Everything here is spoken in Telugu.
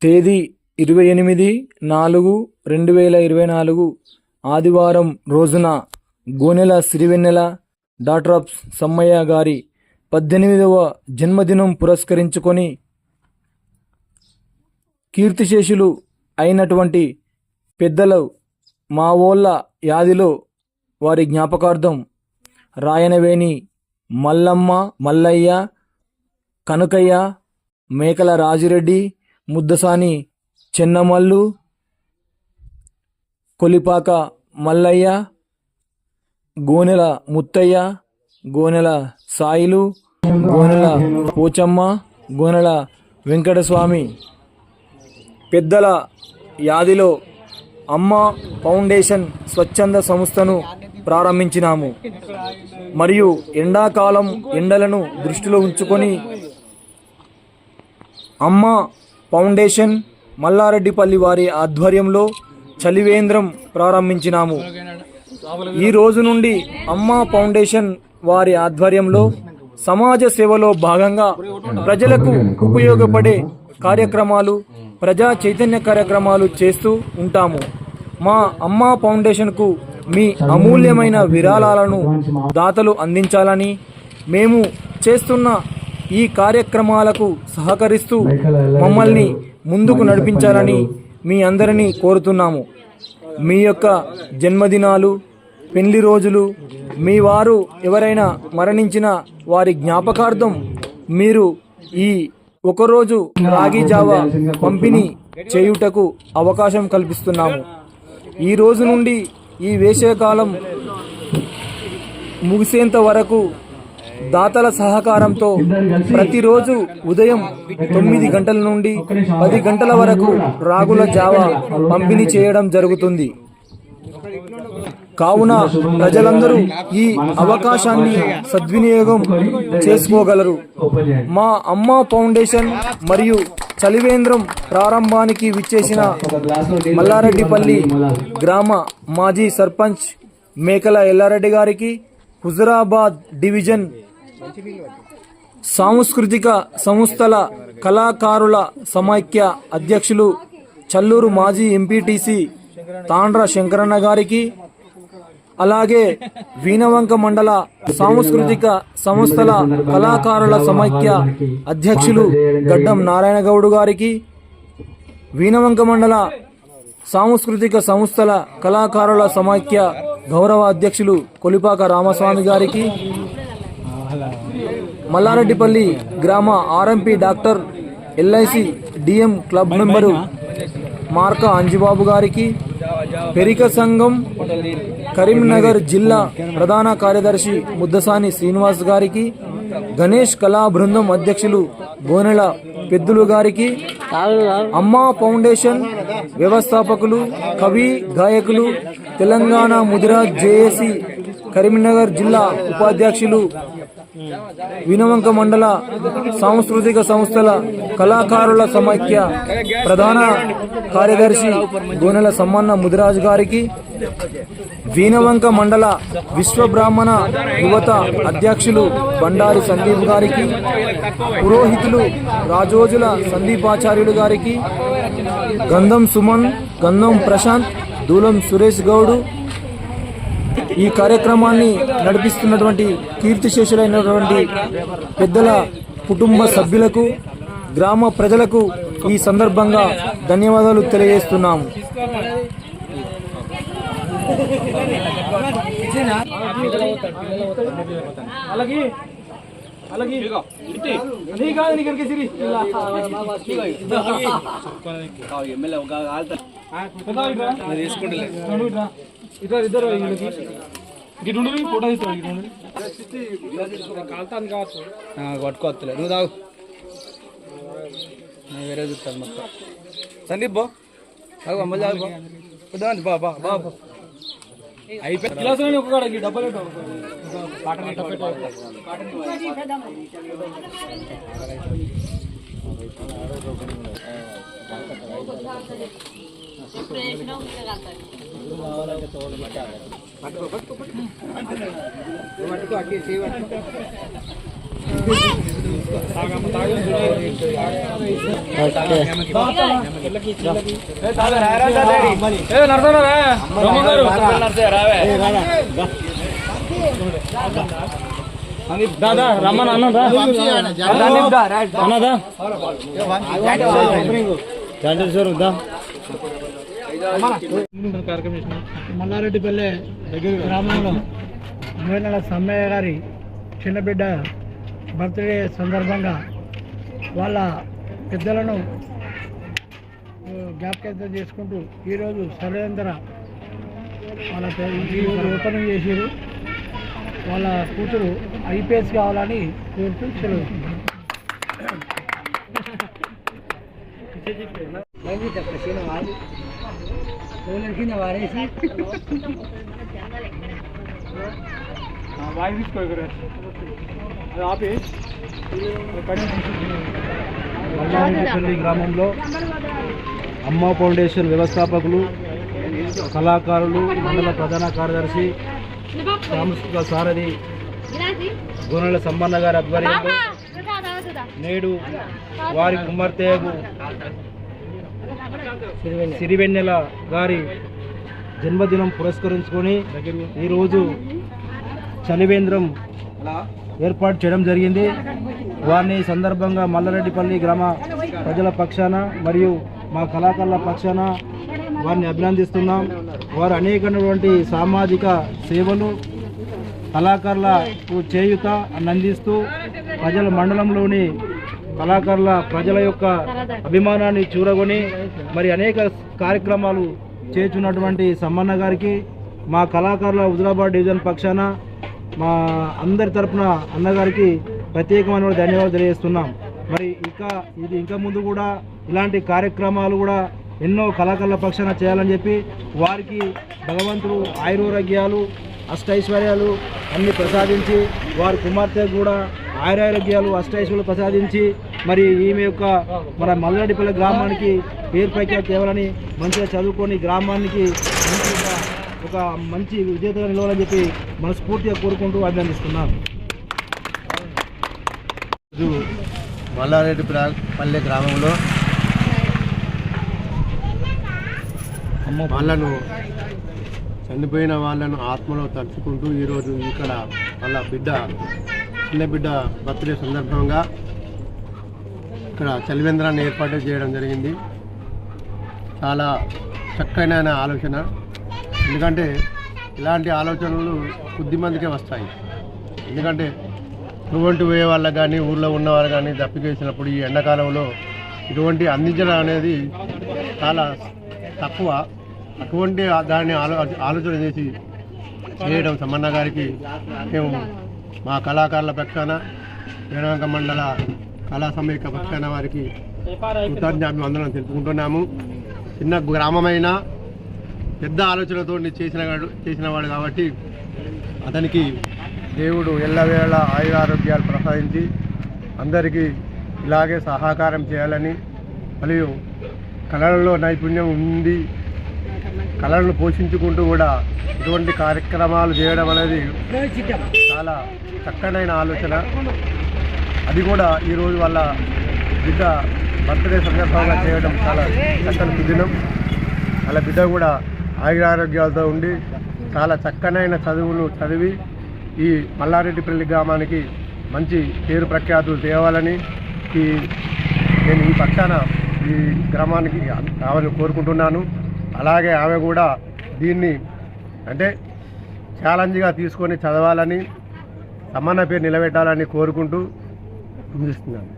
తేదీ 28/4/2024 ఆదివారం రోజున గోనెల సిరివెన్నెల డాక్టర్ ఆఫ్ సమ్మయ్య గారి 18వ జన్మదినం పురస్కరించుకొని కీర్తిశేషులు అయినటువంటి పెద్దలు మావోళ్ళ యాదిలో వారి జ్ఞాపకార్థం రాయనవేణి మల్లమ్మ, మల్లయ్య, కనుకయ్య, మేకల రాజిరెడ్డి, ముద్దసాని చెన్నమల్లు, కొలిపాక మల్లయ్య, గోనెల ముత్తయ్య, గోనెల సాయిలు, గోనెల పోచమ్మ, గోనెల వెంకటస్వామి పెద్దల యాదిలో అమ్మ ఫౌండేషన్ స్వచ్ఛంద సంస్థను ప్రారంభించినాము. మరియు ఎండాకాలం ఎండలను దృష్టిలో ఉంచుకొని అమ్మ ఫౌండేషన్ మల్లారెడ్డిపల్లి వారి ఆధ్వర్యంలో చలివేంద్రం ప్రారంభించినాము. ఈ రోజు నుండి అమ్మ ఫౌండేషన్ వారి ఆధ్వర్యంలో సమాజ సేవలో భాగంగా ప్రజలకు ఉపయోగపడే కార్యక్రమాలు, ప్రజా చైతన్య కార్యక్రమాలు చేస్తూ ఉంటాము. మా అమ్మ ఫౌండేషన్కు మీ అమూల్యమైన విరాళాలను దాతలు అందించాలని, మేము చేస్తున్న ఈ కార్యక్రమాలకు సహకరిస్తూ మమ్మల్ని ముందుకు నడిపించాలని మీ అందరినీ కోరుతున్నాము. మీ యొక్క జన్మదినాలు, పెళ్లి రోజులు, మీ వారు ఎవరైనా మరణించిన వారి జ్ఞాపకార్థం మీరు ఈ ఒకరోజు రాగి జావా పంపిణీ చేయుటకు అవకాశం కల్పిస్తున్నాము. ఈ రోజు నుండి ఈ వేసవికాలం ముగిసేంత వరకు దాతల సహకారంతో ప్రతిరోజు ఉదయం 9 గంటల నుండి 10 గంటల వరకు రాగుల జావా పంపిణీ చేయడం జరుగుతుంది. కావున ప్రజలందరూ ఈ అవకాశాన్ని సద్వినియోగం చేసుకోగలరు. మా అమ్మ ఫౌండేషన్ మరియు చలివేంద్రం ప్రారంభానికి విచ్చేసిన మల్లారెడ్డిపల్లి గ్రామ మాజీ సర్పంచ్ మేకల ఎల్లారెడ్డి గారికి, హుజురాబాద్ డివిజన్ సాంస్కృతిక సంస్థల కళాకారుల సమైక్య అధ్యక్షులు చల్లూరు మాజీ ఎంపీటీసీ తాండ్ర శంకరన్న గారికి, అలాగే వీణవంక మండల సాంస్కృతిక సంస్థల కళాకారుల సమైక్య అధ్యక్షులు గడ్డం నారాయణ గౌడ్ గారికి, వీణవంక మండల సాంస్కృతిక సంస్థల కళాకారుల సమైక్య గౌరవ అధ్యక్షులు కొలిపాక రామస్వామి గారికి, మల్లారెడ్డిపల్లి గ్రామ RMP doctor LIC DM club member Marka Anjibabu గారికి, పెరిక సంఘం కరీంనగర్ జిల్లా ప్రధాన కార్యదర్శి ముద్దసాని శ్రీనివాస్ గారికి, గణేష్ కళా బృందం అధ్యక్షులు గోనెల పెద్దులు గారికి, అమ్మ ఫౌండేషన్ వ్యవస్థాపకులు, కవి, గాయకులు, తెలంగాణ ముదిరాజ్ జేఏసీ కరీంనగర్ జిల్లా ఉపాధ్యక్షులు, వినవంక మండల సాంస్కృతిక సంస్థల కళాకారుల సమైక్య ప్రధాన కార్యదర్శి గోనెల సమ్మన్న ముదిరాజు గారికి, వీణవంక మండల విశ్వ బ్రాహ్మణ యువత అధ్యక్షులు బండారి సందీప్ గారికి, పురోహితులు రాజోజుల సందీపాచార్యులు గారికి, గంధం సుమన్, గంధం ప్రశాంత్, దూలం సురేష్ గౌడు, ఈ కార్యక్రమాన్ని నడిపిస్తున్నటువంటి కీర్తిశేషులైనటువంటి పెద్దల కుటుంబ సభ్యులకు, గ్రామ ప్రజలకు ఈ సందర్భంగా ధన్యవాదాలు తెలియజేస్తున్నాము. ఇద్దరు ఫోటో పట్టుకోవచ్చులే, నువ్వు తాగు, వేరే చూస్తాను మొత్తం. సందీప్ బా తాగు, అమ్మ తాగు బా బా బా బా అయిపోయి ఒక డబ్బలు పట్టుకో అట్టి దాదా రమ్మని అన్నదా అన్నదా మల్లారెడ్డిపల్లె గ్రామంలో మోయినల సమ్మయ్య గారి చిన్న బిడ్డ బర్త్డే సందర్భంగా వాళ్ళ పెద్దలను జ్ఞాపకం చేసుకుంటూ ఈరోజు సర్వేంద్ర వాళ్ళ ఓపెనింగ్ చేసారు. వాళ్ళ కూతురు ఐపీఎస్ కావాలని కోరుతూ సెలవు. మల్లారెడ్డిపల్లి గ్రామంలో అమ్మ ఫౌండేషన్ వ్యవస్థాపకులు, కళాకారులు, మండల ప్రధాన కార్యదర్శి, సాంస్కృతిక సారథి గోనెల సంబన్న గారి ఆధ్వర్యంలో నేడు వారి కుమార్తెకు సిరివెన్నెల గారి జన్మదినం పురస్కరించుకొని ఈరోజు చలివేంద్రం ఏర్పాటు చేయడం జరిగింది. వారిని సందర్భంగా మల్లారెడ్డిపల్లి గ్రామ ప్రజల పక్షాన మరియు మా కళాకారుల పక్షాన వారిని అభినందిస్తున్నాం. వారు అనేకమైనటువంటి సామాజిక సేవలు, కళాకారులకు చేయూత అందిస్తూ ప్రజల మండలంలోని కళాకారుల ప్రజల యొక్క అభిమానాన్ని చూరగొని మరి అనేక కార్యక్రమాలు చేస్తున్నటువంటి సమ్మన్న గారికి మా కళాకారుల హుజురాబాద్ డివిజన్ పక్షాన మా అందరి తరపున అన్నగారికి ప్రత్యేకమైన ధన్యవాదాలు తెలియజేస్తున్నాం. మరి ఇంకా ముందు కూడా ఇలాంటి కార్యక్రమాలు కూడా ఎన్నో కళాకారుల పక్షాన చేయాలని చెప్పి వారికి భగవంతుడు ఆయురారోగ్యాలు, అష్టైశ్వర్యాలు అన్ని ప్రసాదించి వారి కుమార్తెకు కూడా ఆయురారోగ్యాలు, అష్టైశ్వర్యాలు ప్రసాదించి మరి ఈమె యొక్క మన మల్లారెడ్డిపల్లి గ్రామానికి పేరు ప్రఖ్యాతి తేవాలని, మంచిగా చదువుకొని గ్రామానికి ఒక మంచి విజేతగా నిలవాలని చెప్పి మనస్ఫూర్తిగా కోరుకుంటూ అభినందిస్తున్నాం. మల్లారెడ్డిపల్లి గ్రామంలో వాళ్ళను చనిపోయిన వాళ్ళను ఆత్మలో తలుచుకుంటూ ఈరోజు ఇక్కడ వాళ్ళ చిన్న బిడ్డ బర్త్డే సందర్భంగా ఇక్కడ చలివేంద్రాన్ని ఏర్పాటు చేయడం జరిగింది. చాలా చక్కనైన ఆలోచన. ఎందుకంటే ఇలాంటి ఆలోచనలు కొద్దిమందికే వస్తాయి. ఎందుకంటే ఇటువంటి పోయే వాళ్ళకి కానీ ఊళ్ళో ఉన్నవాళ్ళు కానీ దప్పికేసినప్పుడు ఈ ఎండాకాలంలో ఇటువంటి అందించడం అనేది చాలా తక్కువ. అటువంటి దాన్ని ఆలోచన చేసి చేయడం సమ్మన్న గారికి మేము మా కళాకారుల పక్షాన, వేణాంక మండల కళా సమైక్య పక్షాన వారికి కృతజ్ఞాభివందనం తెలుపుకుంటున్నాము. చిన్న గ్రామమైన పెద్ద ఆలోచనతో చేసినవాడు కాబట్టి అతనికి దేవుడు ఎల్లవేళ ఆయురారోగ్యాలు ప్రసాదించి అందరికీ ఇలాగే సహకారం చేయాలని, మరియు కళలలో నైపుణ్యం ఉంది, కళలను పోషించుకుంటూ కూడా ఇటువంటి కార్యక్రమాలు చేయడం అనేది చాలా చక్కనైన ఆలోచన. అది కూడా ఈరోజు వాళ్ళ బిడ్డ బర్త్డే సందర్భంగా చేయడం చాలా చక్కని సుదినం. వాళ్ళ బిడ్డ కూడా ఆయురారోగ్యాలతో ఉండి చాలా చక్కనైన చదువులు చదివి ఈ మల్లారెడ్డిపల్లి గ్రామానికి మంచి పేరు ప్రఖ్యాతులు తేవాలని నేను ఈ పక్షాన ఈ గ్రామానికి రావాలని కోరుకుంటున్నాను. అలాగే ఆమె కూడా దీన్ని అంటే ఛాలెంజ్గా తీసుకొని చదవాలని, సమాన పేరు నిలబెట్టాలని కోరుకుంటూ ముగిస్తున్నాను.